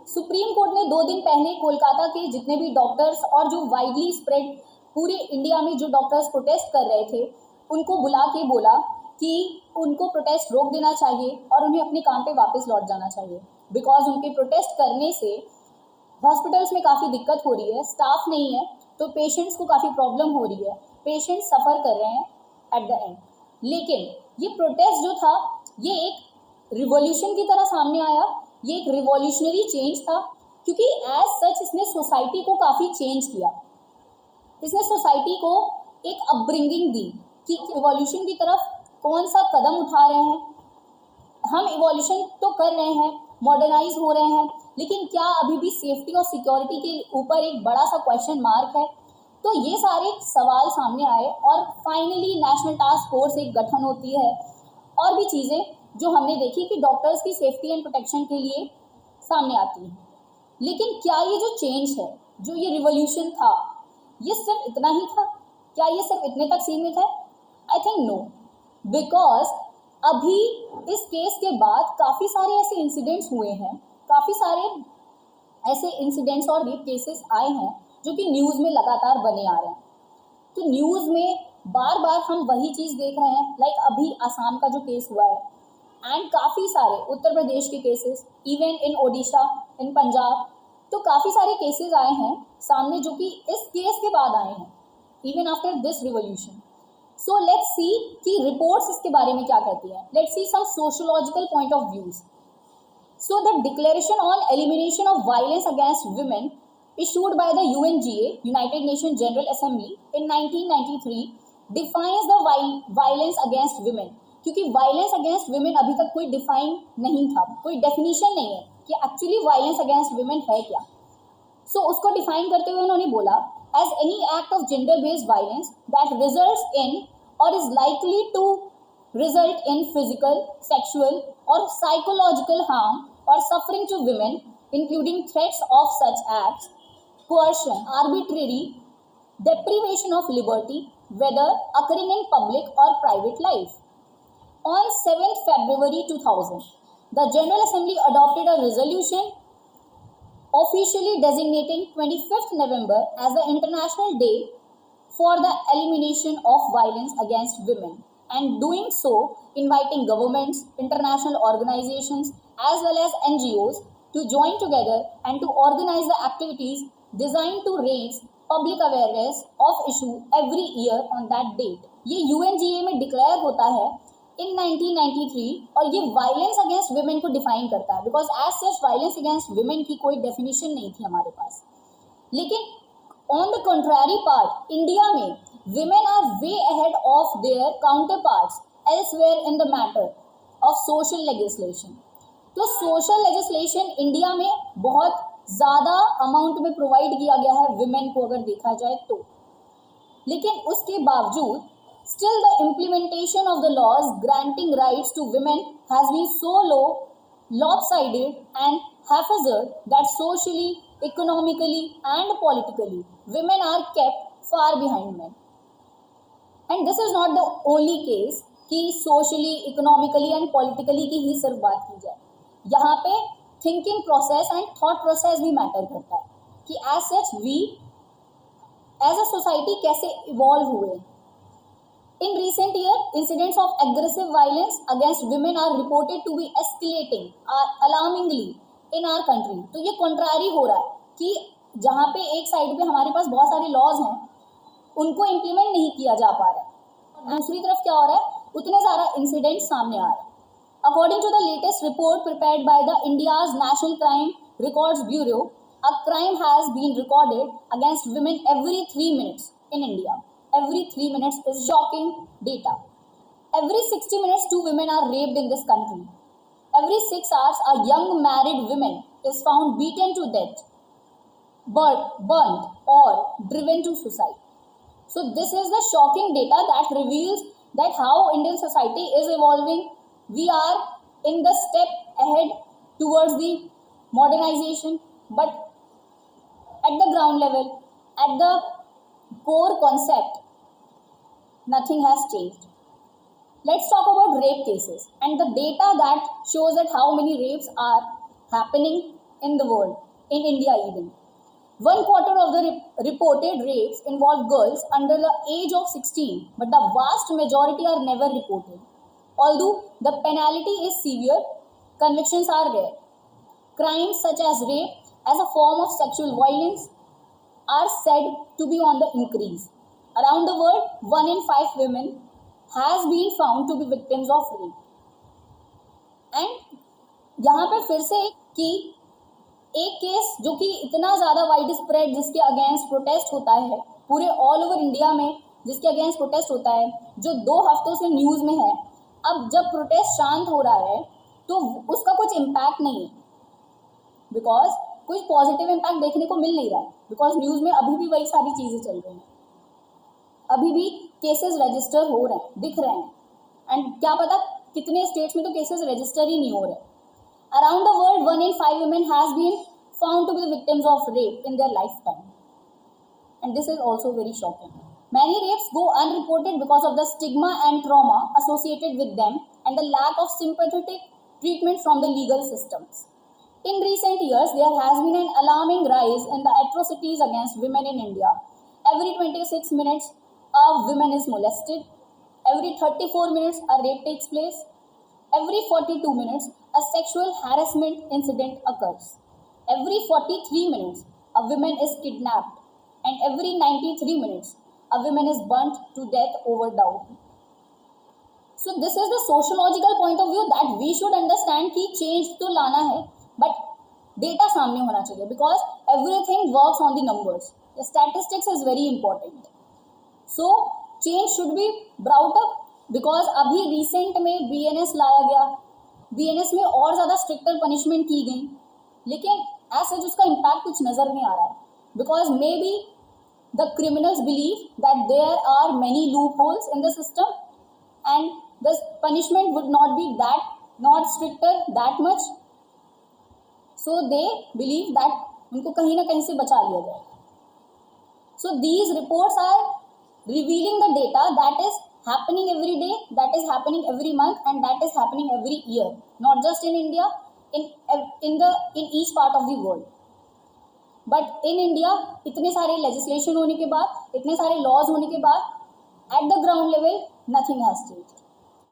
Supreme court ने 2 दिन पहले कोलकाता के जितने भी डॉक्टर्स और जो वाइडली स्प्रेड पूरे इंडिया में जो डॉक्टर्स प्रोटेस्ट कर रहे थे उनको बुला के बोला कि उनको प्रोटेस्ट रोक देना चाहिए और उन्हें अपने काम पे वापस लौट जाना चाहिए, बिकॉज उनके प्रोटेस्ट करने से हॉस्पिटल्स में काफ़ी दिक्कत हो रही है, स्टाफ नहीं है तो पेशेंट्स को काफ़ी प्रॉब्लम हो रही है, पेशेंट्स सफ़र कर रहे हैं एट द एंड। लेकिन ये प्रोटेस्ट जो था ये एक रिवॉल्यूशन की तरह सामने आया, ये एक रिवॉल्यूशनरी चेंज था क्योंकि एज सच इसने सोसाइटी को काफ़ी चेंज किया, इसने सोसाइटी को एक अपब्रिंगिंग दी कि इवोल्यूशन की तरफ कौन सा कदम उठा रहे हैं। हम इवोल्यूशन तो कर रहे हैं, मॉडर्नाइज हो रहे हैं, लेकिन क्या अभी भी सेफ्टी और सिक्योरिटी के ऊपर एक बड़ा सा क्वेश्चन मार्क है। तो ये सारे सवाल सामने आए और फाइनली नेशनल टास्क फोर्स एक गठन होती है और भी चीज़ें जो हमने देखी कि डॉक्टर्स की सेफ्टी एंड प्रोटेक्शन के लिए सामने आती हैं। लेकिन क्या ये जो चेंज है, जो ये रिवॉल्यूशन था, ये सिर्फ इतना ही था? क्या ये सिर्फ इतने तक सीमित है? आई थिंक नो, बिकॉज अभी इस केस के बाद काफ़ी सारे ऐसे इंसिडेंट्स हुए हैं, काफ़ी सारे ऐसे इंसिडेंट्स और रेप केसेस आए हैं जो कि न्यूज़ में लगातार बने आ रहे हैं। तो न्यूज़ में बार बार हम वही चीज़ देख रहे हैं, लाइक अभी आसाम का जो केस हुआ है एंड काफ़ी सारे उत्तर प्रदेश के केसेस, इवन इन ओडिशा, इन पंजाब, तो काफ़ी सारे केसेस आए हैं सामने जो कि इस केस के बाद आए हैं, even after this revolution. So let's see कि रिपोर्ट्स इसके बारे में क्या कहती हैं। Let's see some sociological point of views. So the declaration on elimination of violence against women issued by the UNGA, United Nations General Assembly, in 1993 defines the violence against women, क्योंकि violence against women अभी तक कोई define नहीं था, कोई definition नहीं है कि एक्चुअली वायलेंस अगेंस्ट वुमेन है क्या। सो उसको डिफाइन करते हुए उन्होंने बोला as any act of gender based violence that results in or is likely to result in physical, sexual or psychological harm or suffering to women, including threats of such acts, coercion, arbitrary deprivation of liberty, whether occurring in public or private life. On 7th February 2000, the General Assembly adopted a resolution officially designating 25th November as the International Day for the Elimination of Violence Against Women, and doing so inviting governments, international organizations as well as NGOs to join together and to organize the activities designed to raise public awareness of issue every year on that date. ये UNGA में declare होता है in 1993 और ये violence against women को define करता है, because as such violence against women की कोई डेफिनेशन नहीं थी हमारे पास। लेकिन on the contrary part, India में women are way ahead of their counterparts elsewhere in the matter of social legislation. तो सोशल लेजिस्लेशन इंडिया में बहुत ज़्यादा अमाउंट में प्रोवाइड किया गया है विमेन को अगर देखा जाए तो, लेकिन उसके बावजूद still the implementation of the laws granting rights to women has been so low, lopsided and haphazard that socially, economically and politically women are kept far behind men. And this is not the only case कि socially, economically and politically की ही सिर्फ बात की जाए, यहाँ पे thinking process and thought process भी matter करता है कि as such we as a society कैसे इवॉल्व हुए। In recent year incidents of aggressive violence against women are reported to be escalating alarmingly in our country. तो ये contrary हो रहा है कि जहाँ पे एक साइड पे हमारे पास बहुत सारे लॉज हैं उनको इम्प्लीमेंट नहीं किया जा पा रहा है, दूसरी तरफ क्या हो रहा है, उतने ज़्यादा इंसिडेंट्स सामने आ रहे हैं। According to the latest report prepared by the India's National Crime Records Bureau, a crime has been recorded against women every 3 minutes in India. Every 3 minutes is shocking data. Every 60 minutes 2 women are raped in this country. Every 6 hours a young married woman is found beaten to death, burnt or driven to suicide. So this is the shocking data that reveals that how Indian society is evolving. We are in the step ahead towards the modernization, but at the ground level, at the core concept, nothing has changed. Let's talk about rape cases and the data that shows that how many rapes are happening in the world, in India even. 1/4 of the reported rapes involve girls under the age of 16, but the vast majority are never reported. Although the penalty is severe, convictions are rare. Crimes such as rape as a form of sexual violence are said to be on the increase. Around the world, 1 in 5 women has been found to be victims of rape. And यहाँ पे फिर से कि एक case जो कि इतना ज़्यादा वाइड स्प्रेड, जिसके अगेंस्ट प्रोटेस्ट होता है पूरे ऑल ओवर इंडिया में, जिसके अगेंस्ट प्रोटेस्ट होता है, जो 2 हफ्तों से न्यूज़ में है, अब जब प्रोटेस्ट शांत हो रहा है तो उसका कुछ इम्पैक्ट नहीं है, बिकॉज कुछ पॉजिटिव इम्पैक्ट देखने को मिल नहीं रहा है, बिकॉज न्यूज़ में अभी भी वही सारी चीज़ें चल रही हैं, अभी भी केसेस रजिस्टर हो रहे हैं, दिख रहे हैं, एंड क्या पता कितने स्टेट्स में तो केसेस रजिस्टर ही नहीं हो रहे. Around the world 1 in 5 women has been found to be the victims of rape in their lifetime, and this is also very shocking. Many rapes go unreported because of the stigma and trauma associated with them and the lack of sympathetic treatment from the legal systems. In recent years, there has been an alarming rise in the atrocities against women in India. Every 26 minutes, a woman is molested. Every 34 minutes, a rape takes place. Every 42 minutes, a sexual harassment incident occurs. Every 43 minutes, a woman is kidnapped. And every 93 minutes, a woman is burnt to death over dowry. So this is the sociological point of view that we should understand कि change तो लाना है, but data सामने होना चाहिए, because everything works on the numbers. The statistics is very important. So change should be brought up, because अभी recent में BNS लाया गया, BNS में और ज़्यादा stricter punishment की गई, लेकिन ऐसे उसका impact कुछ नज़र नहीं आ रहा है, because maybe the criminals believe that there are many loopholes in the system and the punishment would not be not stricter that much, so they believe that उनको कहीं ना कहीं से बचा लिया जाए. So these reports are revealing the data that is happening every day, that is happening every month, and that is happening every year, not just in India, in each part of the world. But in India इतने सारे legislation होने के बाद, इतने सारे laws होने के बाद, at the ground level nothing has changed.